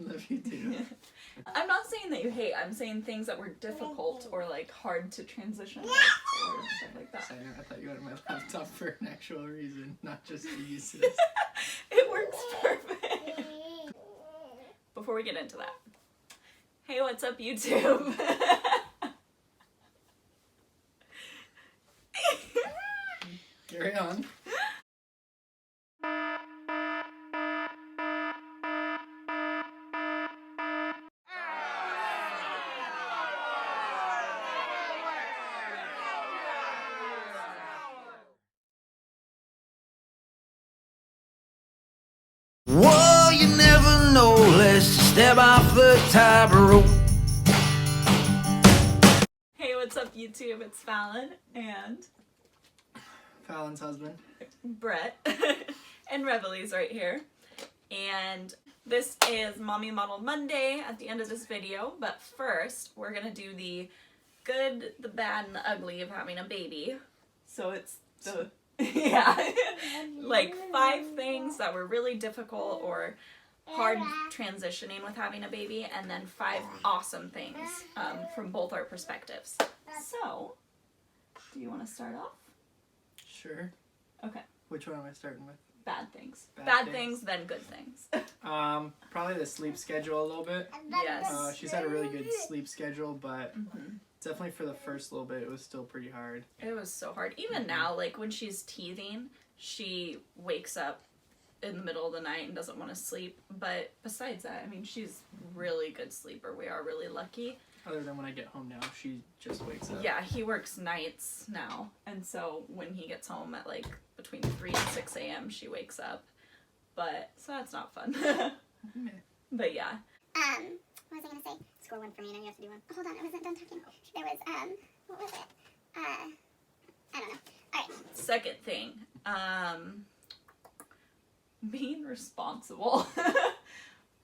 Love you too. I'm not saying that you hate, I'm saying things that were difficult or like hard to transition with or stuff like that. I thought you wanted my laptop for an actual reason, not just to use this. It works perfect. Before we get into that, hey, what's up, YouTube? Carry on. Whoa, you never know, let's step off the tightrope. Hey, what's up, YouTube? It's Fallon and Fallon's husband. Brett and Revelie's right here. And this is Mommy Model Monday at the end of this video. But first, we're going to do the good, the bad, and the ugly of having a baby. So it's the... yeah, like 5 things that were really difficult or hard transitioning with having a baby, and then 5 awesome things from both our perspectives. So, do you want to start off? Sure. Okay. Which one am I starting with? Bad things. Bad things, then good things. Probably the sleep schedule a little bit. Yes. She's had a really good sleep schedule, but definitely for the first little bit, it was still pretty hard. It was so hard. Even now, like when she's teething, she wakes up in the middle of the night and doesn't want to sleep. But besides that, I mean, she's really good sleeper. We are really lucky. Other than when I get home now, she just wakes up. Yeah, he works nights now. And so when he gets home at like between 3 and 6 a.m., she wakes up. But, so that's not fun. But yeah. What was I going to say? Score one for me, now you have to do one. Oh, hold on, I wasn't done talking. There was, what was it? I don't know. Alright. Second thing, being responsible.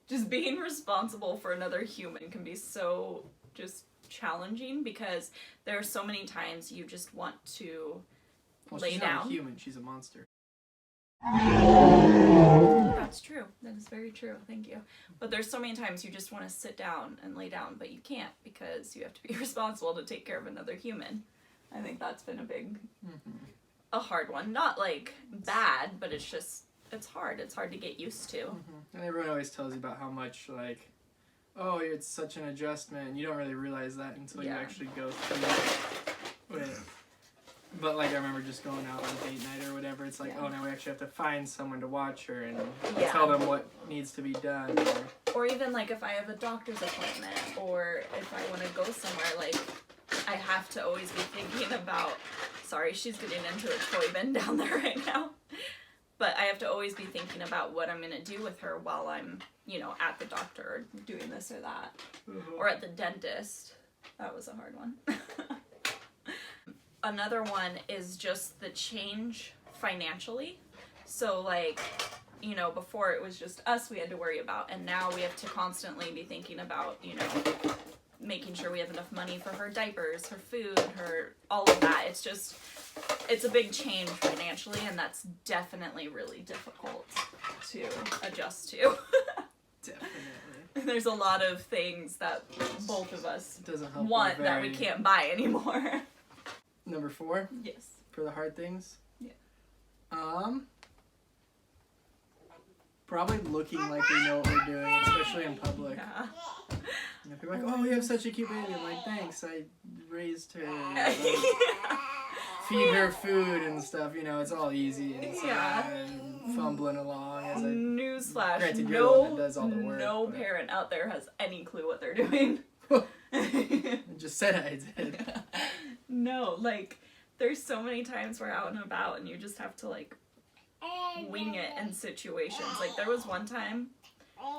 Just being responsible for another human can be so just challenging because there are so many times you just want to lay she's down. Not a human, she's a monster. That's true. That is very true. Thank you. But there's so many times you just want to sit down and lay down, but you can't because you have to be responsible to take care of another human. I think that's been a hard one. Not like bad, but it's just, it's hard. It's hard to get used to. And everyone always tells you about how much, like, oh, it's such an adjustment. You don't really realize that until you actually go through it. But, like, I remember just going out on date night or whatever. It's like, oh, now we actually have to find someone to watch her and tell them what needs to be done. Or even, like, if I have a doctor's appointment or if I want to go somewhere, like, I have to always be thinking about... Sorry, she's getting into a toy bin down there right now. But I have to always be thinking about what I'm going to do with her while I'm, you know, at the doctor or doing this or that. Or at the dentist. That was a hard one. Another one is just the change financially. So, like, you know, before it was just us we had to worry about, and now we have to constantly be thinking about, you know, making sure we have enough money for her diapers, her food, her, all of that. It's just, it's a big change financially, and that's definitely really difficult to adjust to. Definitely. There's a lot of things that both of us Doesn't want that we can't buy anymore. Number 4? Yes. For the hard things? Yeah. Probably looking like we know what we're doing, especially in public. Yeah. You know, people are like, oh, you have such a cute baby. I'm like, thanks, I raised her. Feed her food and stuff, you know, it's all easy inside and fumbling along. As Newsflash, granted, you're the one that does all the work, no but... parent out there has any clue what they're doing. I just said I did. No, like, there's so many times we're out and about and you just have to, like, wing it in situations. Like, there was one time,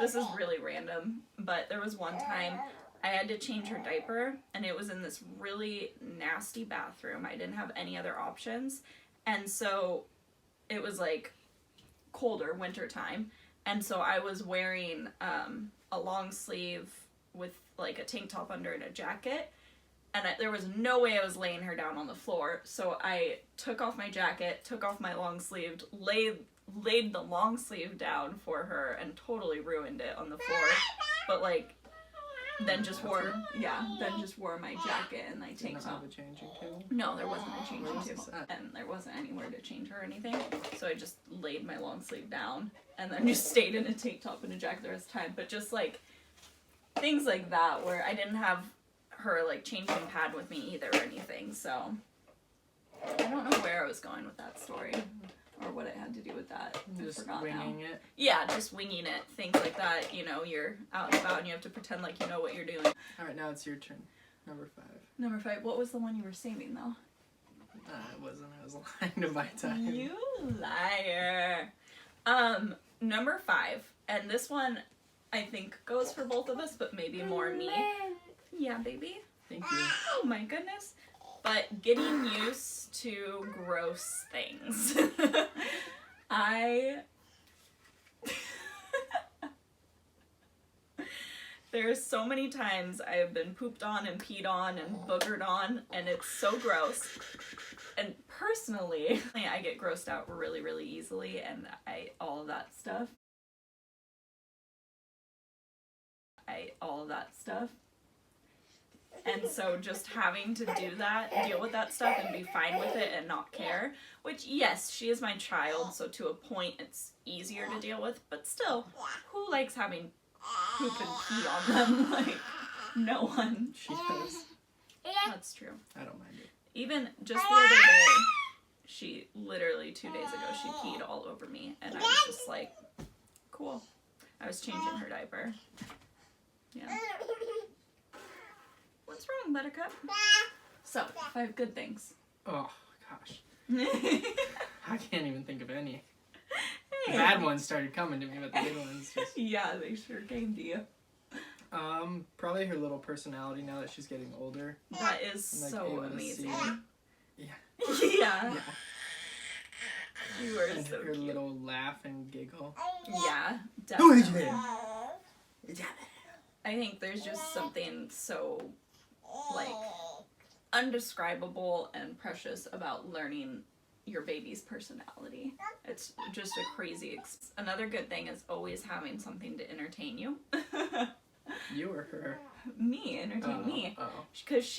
this is really random, but there was one time I had to change her diaper, and it was in this really nasty bathroom. I didn't have any other options, and so it was, like, colder, winter time, and so I was wearing a long sleeve with, like, a tank top under and a jacket, and there was no way I was laying her down on the floor, so I took off my jacket, took off my long sleeve, laid the long sleeve down for her, and totally ruined it on the floor. but like then just wore my jacket and my tank top. Have a changing table? No, there wasn't a changing Where was table, this at? and there wasn't anywhere to change her or anything. So I just laid my long sleeve down and then just stayed in a tank top and a jacket the rest of the time. But just like things like that where I didn't have her like changing pad with me either or anything. So I don't know where I was going with that story or what it had to do with that. Just I forgot winging now. it. Yeah, just winging it. Things like that. You know, you're out and about and you have to pretend like you know what you're doing. All right, now it's your turn. Number 5. Number 5. What was the one you were saving though? It wasn't. I was lying to buy time. You liar. Number 5, and this one I think goes for both of us, but maybe more me. Yeah, baby. Thank you. Oh my goodness. But getting used to gross things. There's so many times I have been pooped on and peed on and boogered on, and it's so gross. And personally, I get grossed out really, really easily, and all of that stuff. And so just having to do that, deal with that stuff and be fine with it and not care, which yes, she is my child, so to a point it's easier to deal with, but still, who likes having poop and pee on them? Like, no one. She does. That's true. I don't mind it. Even just the other day, she literally 2 days ago, she peed all over me, and I was just like, cool. I was changing her diaper. Yeah. What's wrong, Buttercup? So, 5 good things. Oh, gosh. Hey. I can't even think of any. The bad ones started coming to me, but the good ones just... Yeah, they sure came to you. Probably her little personality now that she's getting older. That is I'm, like, so able to amazing. see- Yeah. You are And so her cute. little laugh and giggle. Yeah, Who is definitely. it? I think there's just something so, like, undescribable and precious about learning your baby's personality. It's just a crazy Another good thing is always having something to entertain you. You or her? Me, entertain me. Oh. Because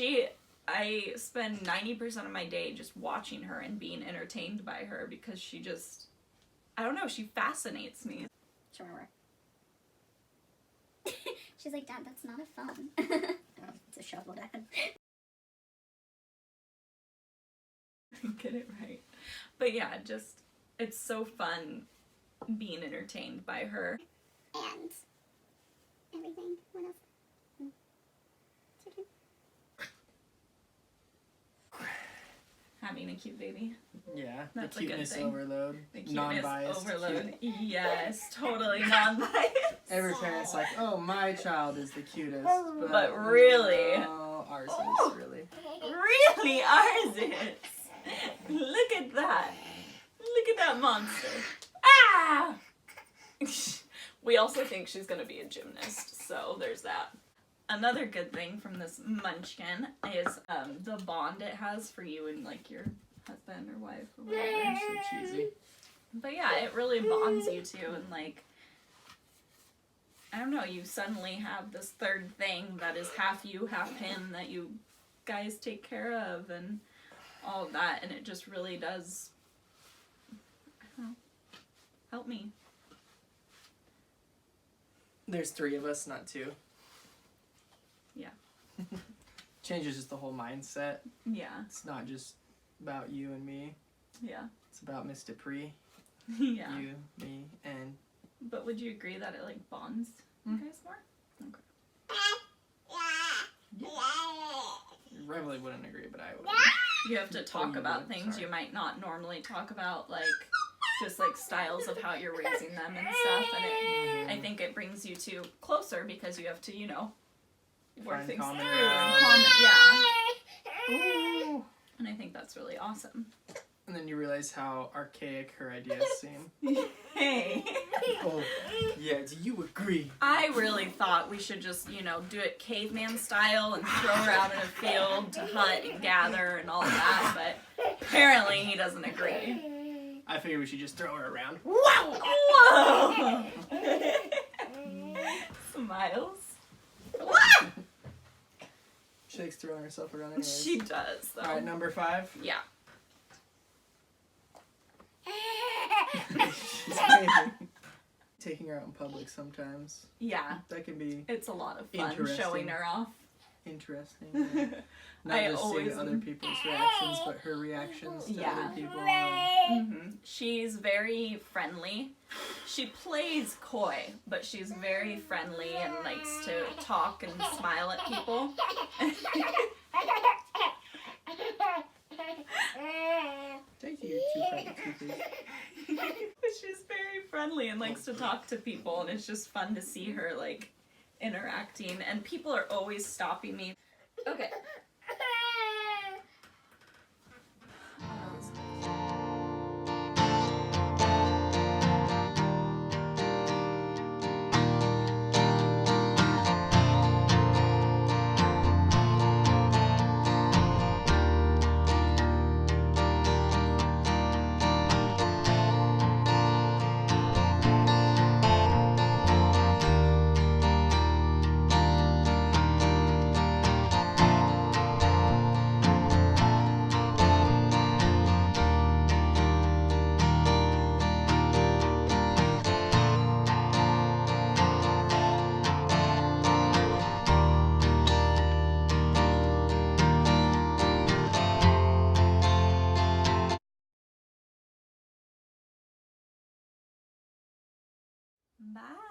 I spend 90% of my day just watching her and being entertained by her because she just, I don't know, she fascinates me. Sure. She's like, Dad, that's not a phone. Oh, it's a shovel, Dad. Get it right. But yeah, just, it's so fun being entertained by her. And everything. What else? It's your turn. Having a cute baby. Yeah, That's a the good cuteness thing. overload. The cuteness Non-biased. overload. Cute. Yes, totally non-biased. Every parent's like, oh, my child is the cutest. But really? No, ours is really. Really, ours is. Look at that. Look at that monster. Ah! We also think she's going to be a gymnast, so there's that. Another good thing from this munchkin is the bond it has for you and like your husband or wife or whatever. So cheesy. But yeah, it really bonds you two, and like, I don't know, you suddenly have this third thing that is half you, half him that you guys take care of and all of that, and it just really does, I don't know, help me. There's 3 of us, not 2. Yeah. Changes just the whole mindset. Yeah. It's not just about you and me. Yeah. It's about Miss Dupree, Yeah. you, me, and... But would you agree that it like bonds you guys more? Okay. Reveley wouldn't agree, but I would. You have to talk you about would, things sorry. you might not normally talk about, like just like styles of how you're raising them and stuff, and I think it brings you two closer because you have to, you know, work Find things common through ground. and common, yeah. Ooh. And I think that's really awesome. And then you realize how archaic her ideas seem. Hey. Oh, yeah, do you agree? I really thought we should just, you know, do it caveman style and throw her out in a field to hunt and gather and all that, but apparently he doesn't agree. I figured we should just throw her around. Whoa! Miles. She likes throwing herself around anyways. She does, though. Alright, number 5. Yeah. She's crazy. Taking her out in public sometimes. Yeah. That can be It's a lot of fun showing her off. interesting. Yeah. Not I just always seeing other people's reactions, but her reactions to Yeah. other people. She's very friendly. She plays coy, but she's very friendly and likes to talk and smile at people. Thank you, two friendly teachers. She's very friendly and likes to talk to people, and it's just fun to see her like interacting, and people are always stopping me. Okay. Bye.